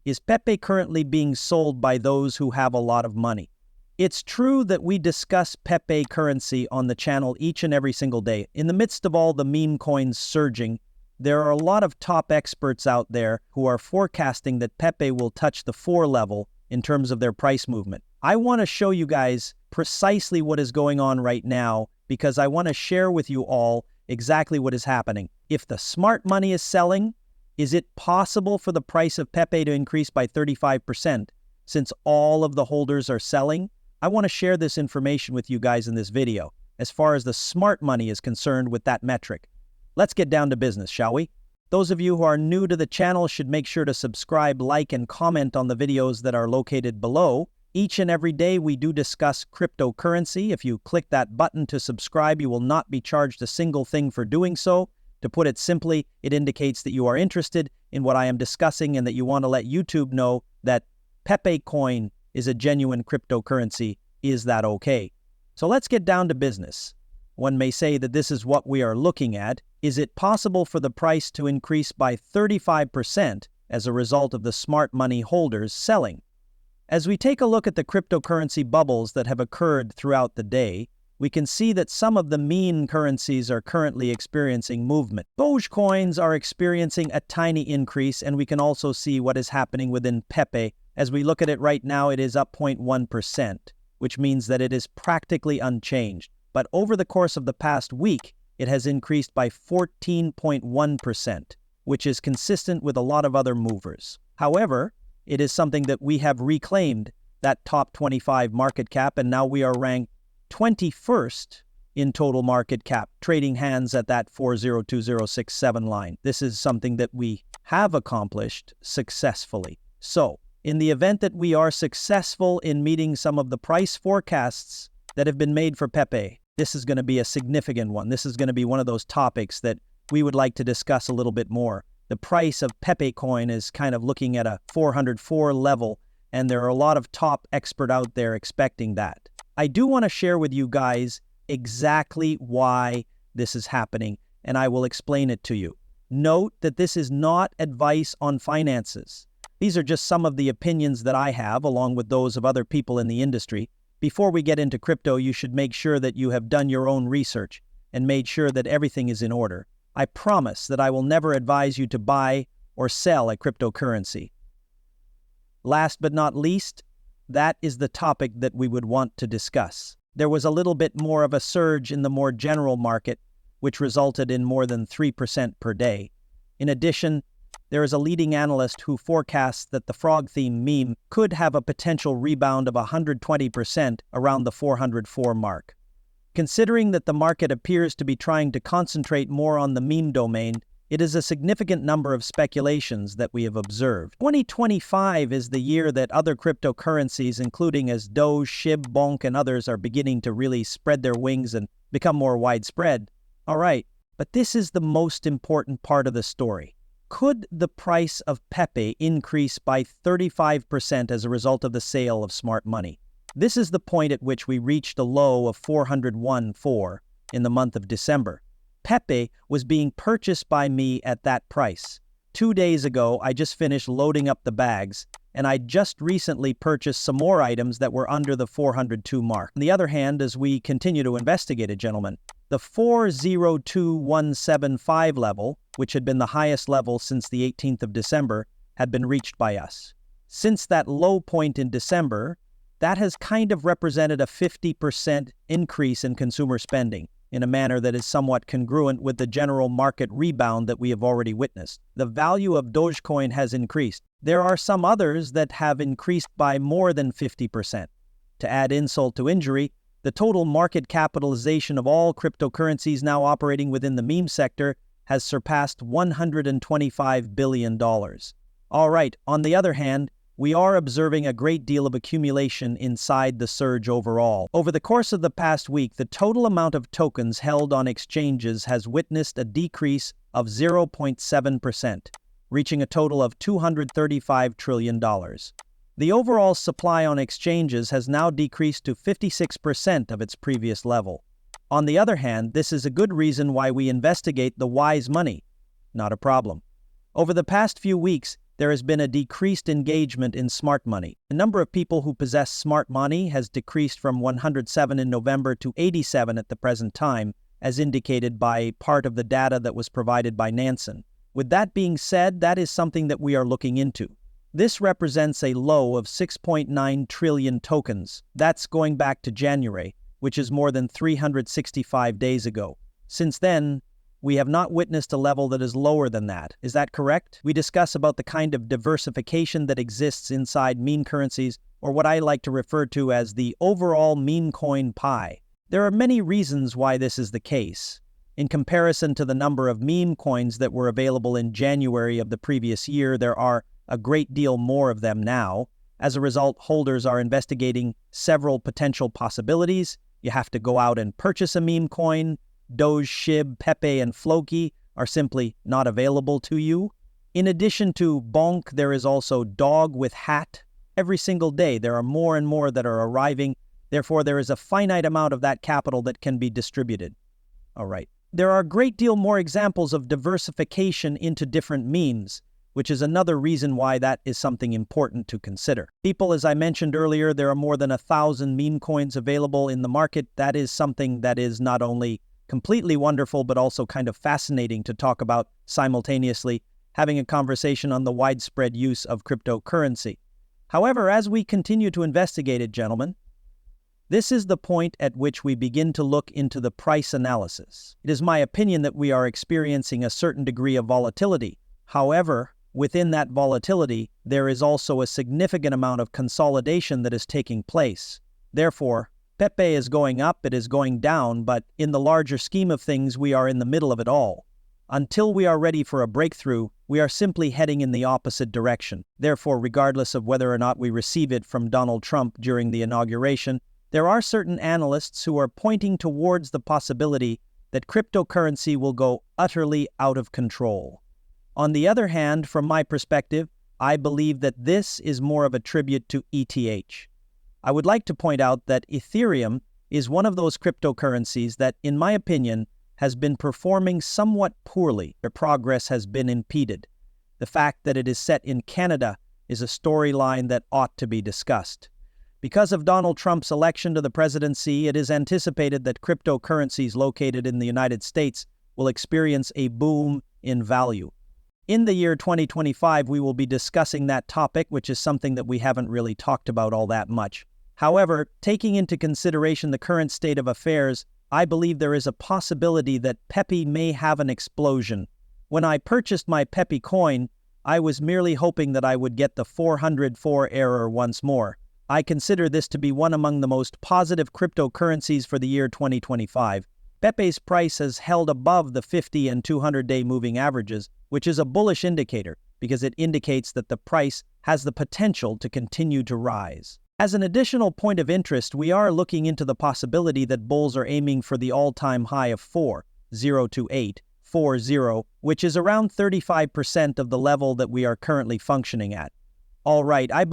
Is Pepe currently being sold by those who have a lot of money? It's true that we discuss Pepe currency on the channel each and every single day. In the midst of all the meme coins surging, there are a lot of top experts out there who are forecasting that Pepe will touch the 4 level in terms of their price movement. I want to show you guys precisely what is going on right now because I want to share with you all exactly what is happening. If the smart money is selling, is it possible for the price of Pepe to increase by 35% since all of the holders are selling? I want to share this information with you guys in this video as far as the smart money is concerned with that metric. Let's get down to business, shall we? Those of you who are new to the channel should make sure to subscribe, like, and comment on the videos that are located below. Each and every day we do discuss cryptocurrency. If you click that button to subscribe, you will not be charged a single thing for doing so. To put it simply, it indicates that you are interested in what I am discussing and that you want to let YouTube know that Pepecoin is a genuine cryptocurrency. Is that okay? So let's get down to business. One may say that this is what we are looking at. Is it possible for the price to increase by 35% as a result of the smart money holders selling? As we take a look at the cryptocurrency bubbles that have occurred throughout the day, we can see that some of the meme currencies are currently experiencing movement. Dogecoins are experiencing a tiny increase, and we can also see what is happening within Pepe. As we look at it right now, it is up 0.1%, which means that it is practically unchanged. But over the course of the past week, it has increased by 14.1%, which is consistent with a lot of other movers. However, it is something that we have reclaimed that top 25 market cap, and now we are ranked 21st in total market cap, trading hands at that 402067 line. This is something that we have accomplished successfully. So, in the event that we are successful in meeting some of the price forecasts that have been made for Pepe, this is going to be a significant one. This is going to be one of those topics that we would like to discuss a little bit more. The price of Pepecoin is kind of looking at a 404 level, and there are a lot of top experts out there expecting that. I do want to share with you guys exactly why this is happening, and I will explain it to you. Note that this is not advice on finances. These are just some of the opinions that I have, along with those of other people in the industry. Before we get into crypto, you should make sure that you have done your own research and made sure that everything is in order. I promise that I will never advise you to buy or sell a cryptocurrency. Last but not least, that is the topic that we would want to discuss. There was a little bit more of a surge in the more general market, which resulted in more than 3% per day. In addition, there is a leading analyst who forecasts that the frog theme meme could have a potential rebound of 120% around the 404 mark. Considering that the market appears to be trying to concentrate more on the meme domain, it is a significant number of speculations that we have observed. 2025 is the year that other cryptocurrencies, including as Doge, SHIB, Bonk, and others, are beginning to really spread their wings and become more widespread. All right, but this is the most important part of the story. Could the price of Pepe increase by 35% as a result of the sale of smart money? This is the point at which we reached a low of 401.4 in the month of December. Pepe was being purchased by me at that price. 2 days ago, I just finished loading up the bags, and I just recently purchased some more items that were under the 402 mark. On the other hand, as we continue to investigate it, gentlemen, the 402175 level, which had been the highest level since the 18th of December, had been reached by us. Since that low point in December, that has kind of represented a 50% increase in consumer spending, in a manner that is somewhat congruent with the general market rebound that we have already witnessed. The value of Dogecoin has increased. There are some others that have increased by more than 50%. To add insult to injury, the total market capitalization of all cryptocurrencies now operating within the meme sector has surpassed $125 billion. All right, on the other hand, we are observing a great deal of accumulation inside the surge overall. Over the course of the past week, the total amount of tokens held on exchanges has witnessed a decrease of 0.7%, reaching a total of $235 trillion. The overall supply on exchanges has now decreased to 56% of its previous level. On the other hand, this is a good reason why we investigate the wise money. Not a problem. Over the past few weeks, there has been a decreased engagement in smart money. The number of people who possess smart money has decreased from 107 in November to 87 at the present time, as indicated by part of the data that was provided by Nansen. With that being said, that is something that we are looking into. This represents a low of 6.9 trillion tokens. That's going back to January, which is more than 365 days ago. Since then, we have not witnessed a level that is lower than that. Is that correct? We discuss about the kind of diversification that exists inside meme currencies, or what I like to refer to as the overall meme coin pie. There are many reasons why this is the case. In comparison to the number of meme coins that were available in January of the previous year, there are a great deal more of them now. As a result, holders are investigating several potential possibilities. You have to go out and purchase a meme coin. Doge, SHIB, Pepe, and Floki are simply not available to you. In addition to Bonk, there is also Dog with Hat. Every single day, there are more and more that are arriving. Therefore, there is a finite amount of that capital that can be distributed. All right. There are a great deal more examples of diversification into different memes, which is another reason why that is something important to consider. People, as I mentioned earlier, there are more than 1,000 meme coins available in the market. That is something that is not only completely wonderful, but also kind of fascinating to talk about simultaneously, having a conversation on the widespread use of cryptocurrency. However, as we continue to investigate it, gentlemen, this is the point at which we begin to look into the price analysis. It is my opinion that we are experiencing a certain degree of volatility. However, within that volatility, there is also a significant amount of consolidation that is taking place. Therefore, Pepe is going up, it is going down, but in the larger scheme of things, we are in the middle of it all. Until we are ready for a breakthrough, we are simply heading in the opposite direction. Therefore, regardless of whether or not we receive it from Donald Trump during the inauguration, there are certain analysts who are pointing towards the possibility that cryptocurrency will go utterly out of control. On the other hand, from my perspective, I believe that this is more of a tribute to ETH. I would like to point out that Ethereum is one of those cryptocurrencies that, in my opinion, has been performing somewhat poorly. Their progress has been impeded. The fact that it is set in Canada is a storyline that ought to be discussed. Because of Donald Trump's election to the presidency, it is anticipated that cryptocurrencies located in the United States will experience a boom in value. In the year 2025, we will be discussing that topic, which is something that we haven't really talked about all that much. However, taking into consideration the current state of affairs, I believe there is a possibility that Pepe may have an explosion. When I purchased my Pepecoin, I was merely hoping that I would get the 404 error once more. I consider this to be one among the most positive cryptocurrencies for the year 2025. Pepe's price has held above the 50 and 200-day moving averages, which is a bullish indicator because it indicates that the price has the potential to continue to rise. As an additional point of interest, we are looking into the possibility that bulls are aiming for the all-time high of 4,028.40, which is around 35% of the level that we are currently functioning at. All right, I believe